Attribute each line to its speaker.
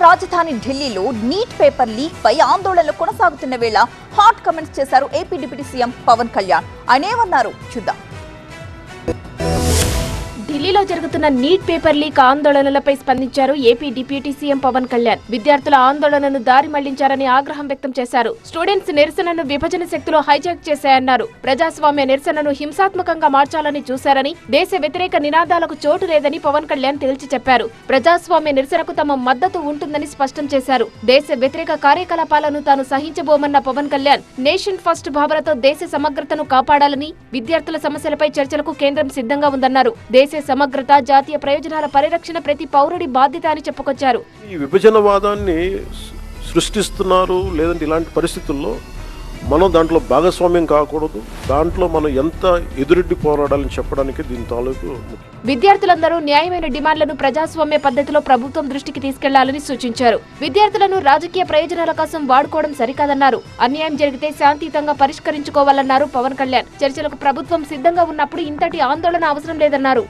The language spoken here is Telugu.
Speaker 1: రాజధాని ఢిల్లీలో నీట్ పేపర్ లీక్ పై ఆందోళనలు కొనసాగుతున్న వేళ హాట్ కామెంట్స్ చేశారు AP deputy CM Pawan Kalyan. ఆయన ఏమన్నారు చూద్దాం.
Speaker 2: ఢిల్లీలో జరుగుతున్న నీట్ పేపర్ లీక్ ఆందోళనలపై స్పందించారు AP deputy CM Pawan Kalyan. విద్యార్థుల ఆందోళనను దారి మళ్లించారని ఆగ్రహం వ్యక్తం చేశారు. స్టూడెంట్స్ నిరసనను విభజన శక్తులు హైజాక్ చేశాయన్నారు. ప్రజాస్వామ్య నిరసనను హింసాత్మకంగా మార్చాలని చూశారని, దేశ వ్యతిరేక నినాదాలకు చోటు లేదని పవన్ కళ్యాణ్ తేల్చి చెప్పారు. ప్రజాస్వామ్య నిరసనకు తమ మద్దతు ఉంటుందని స్పష్టం చేశారు. దేశ వ్యతిరేక కార్యకలాపాలను తాను సహించబోమన్న పవన్ కళ్యాణ్ నేషన్ ఫస్ట్ భావనతో దేశ సమగ్రతను కాపాడాలని, విద్యార్థుల సమస్యలపై చర్చలకు కేంద్రం సిద్ధంగా ఉందన్నారు. దేశ సమగ్రత, జాతీయ ప్రయోజనాల పరిరక్షణ ప్రతి పౌరుడి బాధ్యత అని చెప్పుకొచ్చారు.
Speaker 3: ఈ విభజనవాదాన్ని సృష్టిస్తున్నారు, లేదంటే ఇలాంటి పరిస్థితుల్లో మనం దాంట్లో భాగస్వామ్యం కాకూడదు. దాంట్లో మనం ఎంత ఎదురెడ్డి పోరాడాలని చెప్పడానికి దీని తాలూకు.
Speaker 2: విద్యార్థులందరూ న్యాయమైన డిమాండ్లను ప్రజాస్వామ్య పద్ధతిలో ప్రభుత్వం దృష్టికి తీసుకెళ్లాలని సూచించారు. విద్యార్థులను రాజకీయ ప్రయోజనాల కోసం వాడుకోవడం సరికాదన్నారు. అన్యాయం జరిగితే శాంతియుతంగా పరిష్కరించుకోవాలన్నారు పవన్ కళ్యాణ్. చర్చలకు ప్రభుత్వం సిద్ధంగా ఉన్నప్పుడు ఇంతటి ఆందోళన అవసరం లేదన్నారు.